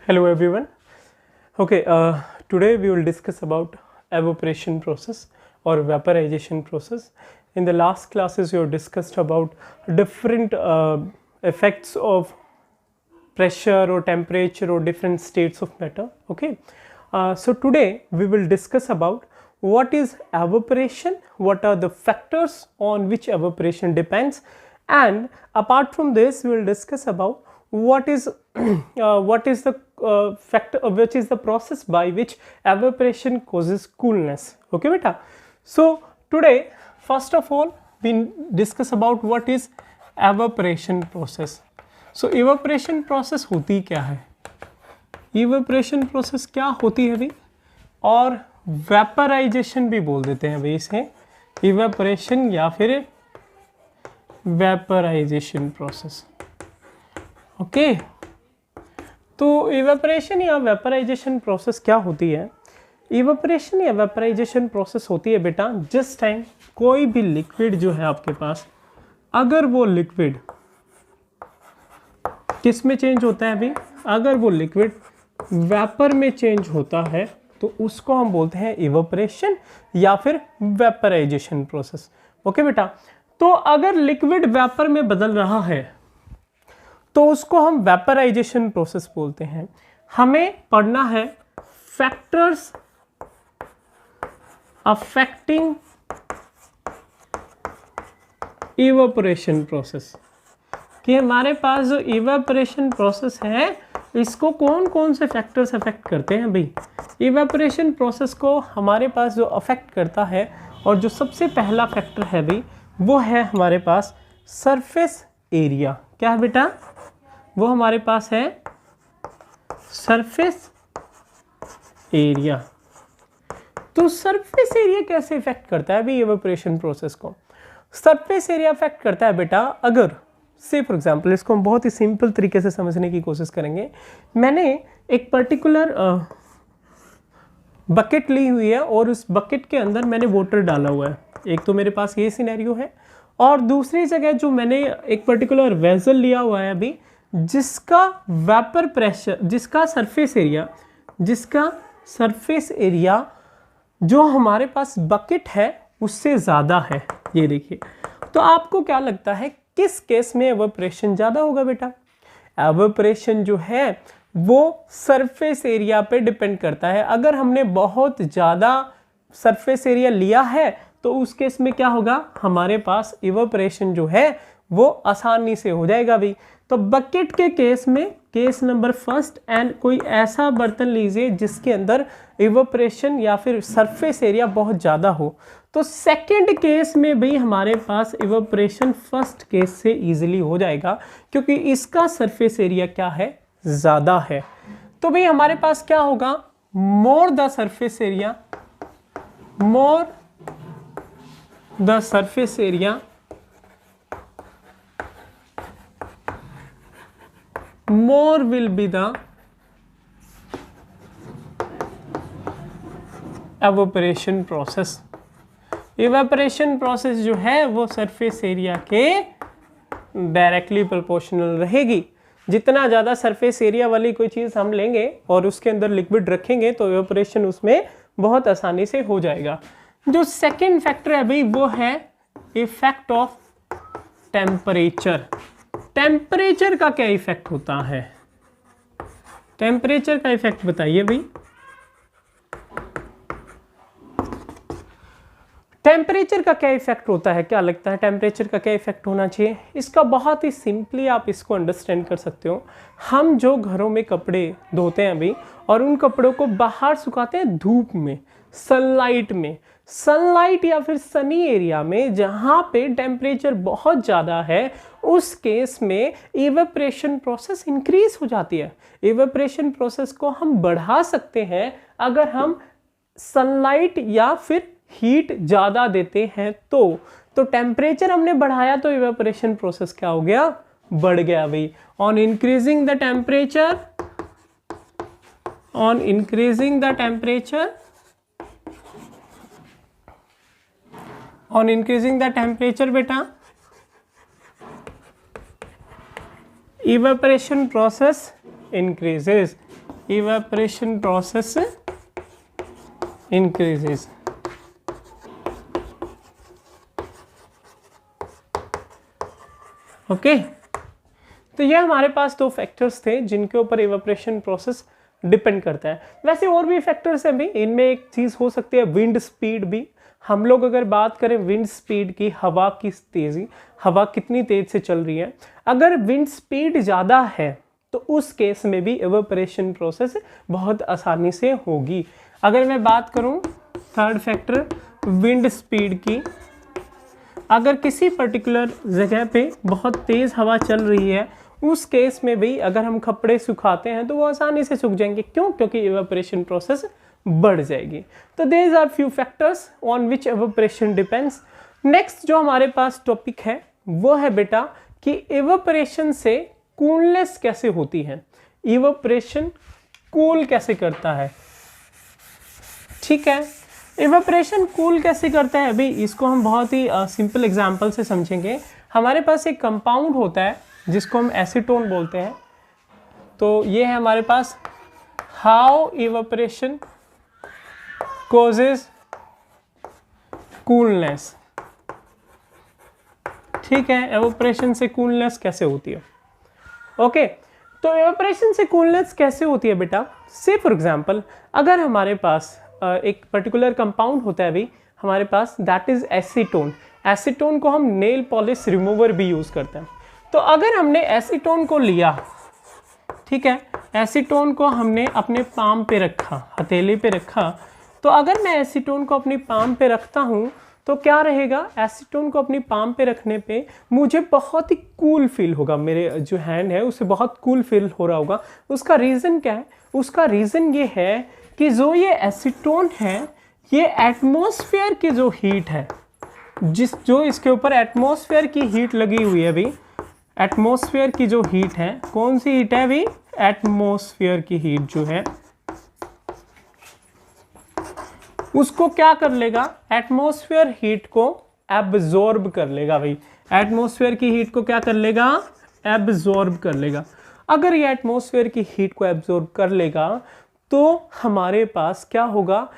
Hello everyone. Okay, today we will discuss about evaporation process or vaporization process. In the last classes we have discussed about different effects of pressure or temperature or different states of matter. Okay, so today we will discuss about what is evaporation, what are the factors on which evaporation depends, and apart from this we will discuss about what is the factor, which is the process by which evaporation causes coolness. Okay beta, so today first of all we discuss about what is evaporation process. So evaporation process होती क्या है, evaporation process क्या होती है भाई, और vaporisation भी बोल देते हैं भाई इसे, evaporation या फिर वेपराइजेशन प्रोसेस. ओके, तो इवेपोरेशन या वेपराइजेशन प्रोसेस क्या होती है. इवेपोरेशन या वेपराइजेशन प्रोसेस होती है बेटा जिस टाइम कोई भी लिक्विड जो है आपके पास, अगर वो लिक्विड किस में चेंज होता है भाई, अगर वो लिक्विड वेपर में चेंज होता है तो उसको हम बोलते हैं इवेपोरेशन या फिर वेपराइजेशन प्रोसेस. ओके बेटा, तो अगर लिक्विड वेपर में बदल रहा है तो उसको हम वेपराइजेशन प्रोसेस बोलते हैं. हमें पढ़ना है फैक्टर्स अफेक्टिंग इवेपोरेशन प्रोसेस, कि हमारे पास जो इवेपोरेशन प्रोसेस है इसको कौन कौन से फैक्टर्स अफेक्ट करते हैं भाई. इवेपोरेशन प्रोसेस को हमारे पास जो अफेक्ट करता है और जो सबसे पहला फैक्टर है भाई वो है हमारे पास सरफेस एरिया. क्या है बेटा, वो हमारे पास है सरफेस एरिया. तो सरफेस एरिया कैसे इफेक्ट करता है भाई इवेपोरेशन प्रोसेस को. सरफेस एरिया इफेक्ट करता है बेटा, अगर से फॉर एग्जांपल इसको हम बहुत ही सिंपल तरीके से समझने की कोशिश करेंगे. मैंने एक पर्टिकुलर बकेट ली हुई है और उस बकेट के अंदर मैंने वाटर डाला हुआ है. एक तो मेरे पास ये सिनेरियो है, और दूसरी जगह जो मैंने एक पर्टिकुलर वेसल लिया हुआ है अभी, जिसका वेपर प्रेशर, जिसका सरफेस एरिया जो हमारे पास बकेट है उससे ज़्यादा है. ये देखिए, तो आपको क्या लगता है किस केस में एवेपोरेशन ज़्यादा होगा बेटा. एवेपोरेशन जो है वो सरफेस एरिया पे डिपेंड करता है. अगर हमने बहुत ज़्यादा सरफेस एरिया लिया है तो उस केस में क्या होगा, हमारे पास इवेपोरेशन जो है वो आसानी से हो जाएगा भी. तो बकेट के केस में केस नंबर फर्स्ट, एंड कोई ऐसा बर्तन लीजिए जिसके अंदर इवेपोरेशन या फिर सरफेस एरिया बहुत ज़्यादा हो. तो सेकंड केस में भी हमारे पास इवेपोरेशन फर्स्ट केस से इजीली हो जाएगा क्योंकि इसका सरफेस एरिया क्या है, ज़्यादा है. तो भाई हमारे पास क्या होगा, more the surface area, more will be the evaporation process. evaporation process जो है वो सरफेस एरिया के डायरेक्टली प्रोपोर्शनल रहेगी. जितना ज़्यादा सरफेस एरिया वाली कोई चीज़ हम लेंगे और उसके अंदर लिक्विड रखेंगे तो evaporation उसमें बहुत आसानी से हो जाएगा. जो सेकेंड फैक्टर है भाई वो है इफेक्ट ऑफ टेम्परेचर. टेम्परेचर का क्या इफेक्ट होता है, टेम्परेचर का इफेक्ट बताइए भाई. टेम्परेचर का क्या इफेक्ट होता है, क्या लगता है टेम्परेचर का क्या इफेक्ट होना चाहिए. इसका बहुत ही सिंपली आप इसको अंडरस्टैंड कर सकते हो. हम जो घरों में कपड़े धोते हैं अभी और उन कपड़ों को बाहर सुखाते हैं धूप में, सनलाइट में, सनलाइट या फिर सनी एरिया में जहाँ पे टेम्परेचर बहुत ज़्यादा है, उस केस में इवेपोरेशन प्रोसेस इंक्रीज हो जाती है. इवेपोरेशन प्रोसेस को हम बढ़ा सकते हैं अगर हम सनलाइट या फिर हीट ज़्यादा देते हैं तो टेम्परेचर हमने बढ़ाया तो इवेपोरेशन प्रोसेस क्या हो गया, बढ़ गया भाई. ऑन इंक्रीजिंग द टेम्परेचर बेटा evaporation process increases. evaporation process increases. Okay तो ये हमारे पास दो फैक्टर्स थे जिनके ऊपर इवेपोरेशन प्रोसेस डिपेंड करता है। वैसे और भी फैक्टर्स हैं भी, इनमें एक चीज़ हो सकती है विंड स्पीड भी। हम लोग अगर बात करें विंड स्पीड की, हवा की तेज़ी, हवा कितनी तेज से चल रही है, अगर विंड स्पीड ज़्यादा है तो उस केस में भी इवेपोरेशन प्रोसेस बहुत आसानी से होगी। अगर मैं बात करूं थर्ड फैक्टर विंड स्पीड की, अगर किसी पर्टिकुलर जगह पे बहुत तेज़ हवा चल रही है उस केस में भी अगर हम कपड़े सुखाते हैं तो वो आसानी से सूख जाएंगे। क्यों? क्योंकि इवेपोरेशन प्रोसेस बढ़ जाएगी। तो there are few factors on which evaporation depends. Next जो हमारे पास टॉपिक है वो है बेटा कि इवेपोरेशन से कूलनेस कैसे होती है, इवेपोरेशन कूल कैसे करता है। ठीक है, इवेपोरेशन कूल कैसे करता है, अभी इसको हम बहुत ही सिंपल एग्जांपल से समझेंगे। हमारे पास एक कंपाउंड होता है जिसको हम एसीटोन बोलते हैं। तो ये है हमारे पास हाउ इवेपोरेशन कॉजेज कूलनेस। ठीक है, इवेपोरेशन से कूलनेस कैसे होती है। ओके तो इवेपोरेशन से कूलनेस कैसे होती है बेटा, से फॉर एग्जांपल अगर हमारे पास एक पर्टिकुलर कंपाउंड होता है अभी हमारे पास, दैट इज एसीटोन। एसीटोन को हम नेल पॉलिश रिमूवर भी यूज़ करते हैं। तो अगर हमने एसीटोन को लिया, ठीक है, एसीटोन को हमने अपने पाम पे रखा, हथेली पे रखा, तो अगर मैं एसीटोन को अपनी पाम पे रखता हूँ तो क्या रहेगा, एसीटोन को अपनी पाम पे रखने पे मुझे बहुत ही कूल फील होगा, मेरे जो हैंड है उसे बहुत कूल फील हो रहा होगा। उसका रीज़न क्या है, उसका रीज़न ये है कि जो ये एसीटोन है ये एटमॉस्फेयर की जो हीट है, जो इसके ऊपर एटमॉस्फेयर की हीट लगी हुई है अभी, एटमॉस्फेयर की जो हीट है, कौन सी हीट है अभी, एटमॉस्फेयर की हीट जो है उसको क्या कर लेगा, एटमॉस्फेयर हीट को एब्जॉर्ब कर लेगा। भाई एटमॉस्फेयर की हीट को क्या कर लेगा, एब्जॉर्ब कर लेगा। अगर ये एटमॉस्फेयर की हीट को एब्जॉर्ब कर लेगा तो हमारे पास क्या होगा,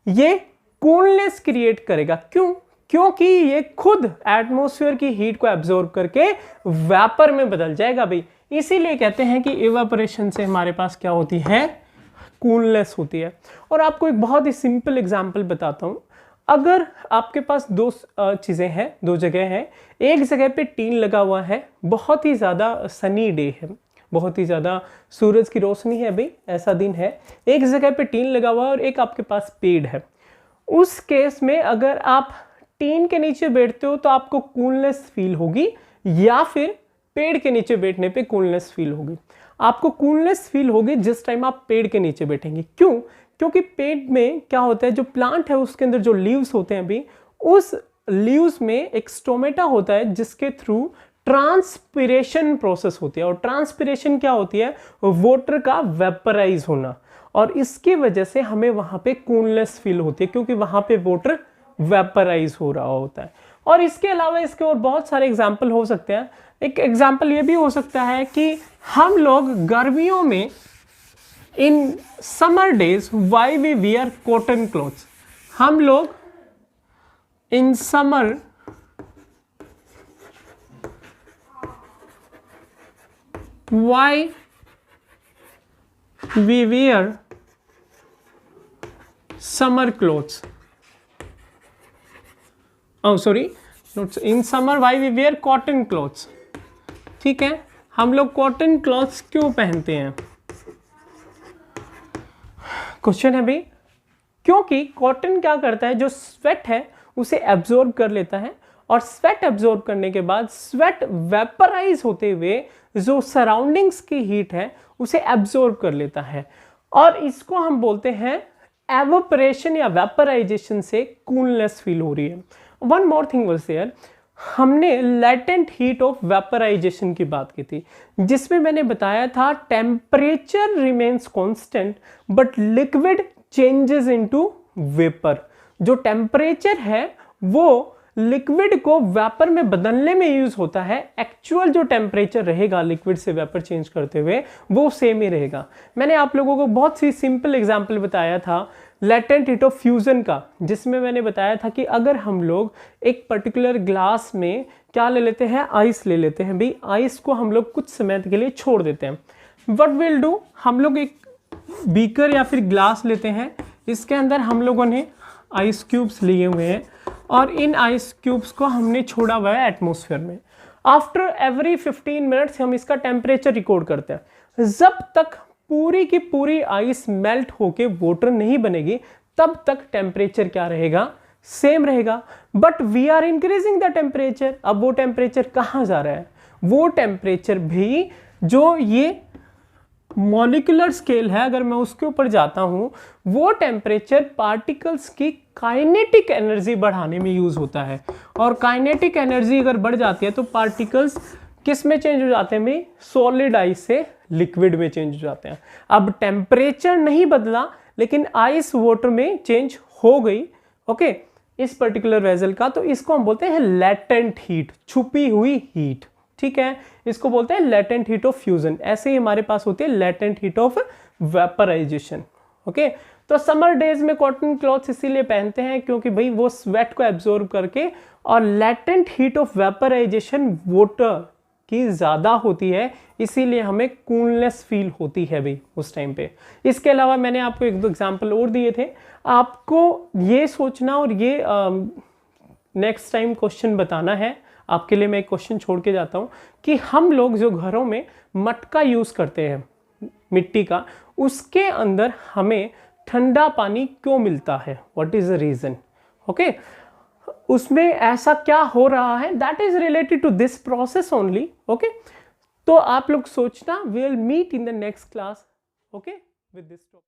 ये कूलनेस क्रिएट करेगा। क्यों? क्योंकि ये खुद एटमॉस्फेयर की हीट को एब्जॉर्ब करके वेपर में बदल जाएगा भाई। इसीलिए कहते हैं कि इवेपोरेशन से हमारे पास क्या होती है, कूलनेस होती है। और आपको एक बहुत ही सिंपल एग्जांपल बताता हूं। अगर आपके पास दो चीज़ें हैं, दो जगह हैं, एक जगह पे टीन लगा हुआ है, बहुत ही ज़्यादा सनी डे है, बहुत ही ज़्यादा सूरज की रोशनी है अभी, ऐसा दिन है, एक जगह पे टीन लगा हुआ है और एक आपके पास पेड़ है। उस केस में अगर आप टीन के नीचे बैठते हो तो आपको कूलनेस फील होगी, या फिर पेड़ के नीचे बैठने पे कूलनेस फील होगी। आपको कूलनेस फील होगी जिस टाइम आप पेड़ के नीचे बैठेंगे। क्यों? क्योंकि पेड़ में क्या होता है, जो प्लांट है उसके अंदर जो लीव्स होते हैं अभी, उस लीव्स में एक स्टोमेटा होता है जिसके थ्रू ट्रांसपिरेशन प्रोसेस होती है। और ट्रांसपिरेशन क्या होती है, वाटर का वेपराइज होना, और इसकी वजह से हमें वहां पे कूलनेस फील होती है क्योंकि वहां पे वाटर वेपराइज हो रहा होता है। और इसके अलावा इसके और बहुत सारे एग्जाम्पल हो सकते हैं। एक एग्जाम्पल ये भी हो सकता है कि हम लोग गर्मियों में in summer days why we wear cotton clothes, हम लोग in summer why we wear summer clothes, oh sorry not in summer why we wear cotton clothes। ठीक है, हम लोग कॉटन क्लॉथ्स क्यों पहनते हैं, क्वेश्चन है भाई। क्योंकि कॉटन क्या करता है, जो स्वेट है उसे एब्जॉर्ब कर लेता है, और स्वेट एब्जॉर्ब करने के बाद स्वेट वेपराइज होते हुए जो सराउंडिंग्स की हीट है उसे एब्जॉर्ब कर लेता है, और इसको हम बोलते हैं एवोपरेशन या वेपराइजेशन से कूलनेस फील हो रही है। One more thing was there, हमने लेटेंट हीट ऑफ वेपराइजेशन की बात की थी, जिसमें मैंने बताया था temperature remains constant but liquid changes into vapour. जो टेम्परेचर है वो लिक्विड को वेपर में बदलने में यूज होता है, एक्चुअल जो टेम्परेचर रहेगा लिक्विड से वेपर चेंज करते हुए वो सेम ही रहेगा। मैंने आप लोगों को बहुत सी सिंपल एग्जांपल बताया था लेटेंट हीट ऑफ फ्यूजन का, जिसमें मैंने बताया था कि अगर हम लोग एक पर्टिकुलर ग्लास में क्या ले लेते हैं, आइस ले लेते हैं भाई, आइस को हम लोग कुछ समय के लिए छोड़ देते हैं। व्हाट विल डू, हम लोग एक बीकर या फिर ग्लास लेते हैं, इसके अंदर हम लोगों ने आइस क्यूब्स लिए हुए हैं और इन आइस क्यूब्स को हमने छोड़ा हुआ है एटमॉस्फेयर में। आफ्टर एवरी 15 मिनट्स हम इसका टेम्परेचर रिकॉर्ड करते हैं। जब तक पूरी की पूरी आइस मेल्ट होके वाटर नहीं बनेगी तब तक टेम्परेचर क्या रहेगा, सेम रहेगा। But we are increasing the temperature. अब वो टेम्परेचर कहाँ जा रहा है, वो टेम्परेचर भी जो ये मॉलिक्यूलर स्केल है, अगर मैं उसके ऊपर जाता हूं, वो टेम्परेचर पार्टिकल्स की काइनेटिक एनर्जी बढ़ाने में यूज होता है। और काइनेटिक एनर्जी अगर बढ़ जाती है तो पार्टिकल्स किस में चेंज हो जाते हैं भाई, सॉलिड आइस से लिक्विड में चेंज हो जाते हैं। अब टेम्परेचर नहीं बदला लेकिन आइस वाटर में चेंज हो गई, ओके, इस पर्टिकुलर वेसल का, तो इसको हम बोलते हैं लेटेंट हीट, छुपी हुई हीट, ठीक है, इसको बोलते हैं लेटेंट हीट ऑफ फ्यूजन। ऐसे ही हमारे पास होती है latent heat of vaporisation, okay. तो समर डेज में कॉटन क्लॉथ्स इसीलिए पहनते हैं क्योंकि भाई वो स्वेट को एब्जॉर्ब करके, और latent heat of vaporisation water की ज़्यादा होती है, इसीलिए हमें कूलनेस फील होती है भाई उस टाइम पे। इसके अलावा मैंने आपको एक दो एग्जाम्पल और दिए थे, आपको ये सोचना और ये नेक्स्ट टाइम क्वेश्चन बताना है। आपके लिए मैं एक क्वेश्चन छोड़ के जाता हूँ कि हम लोग जो घरों में मटका यूज़ करते हैं मिट्टी का, उसके अंदर हमें ठंडा पानी क्यों मिलता है, what is the reason, okay, उसमें ऐसा क्या हो रहा है, that is related to this process only, okay. तो आप लोग सोचना, we will meet in the next class, okay, with this topic.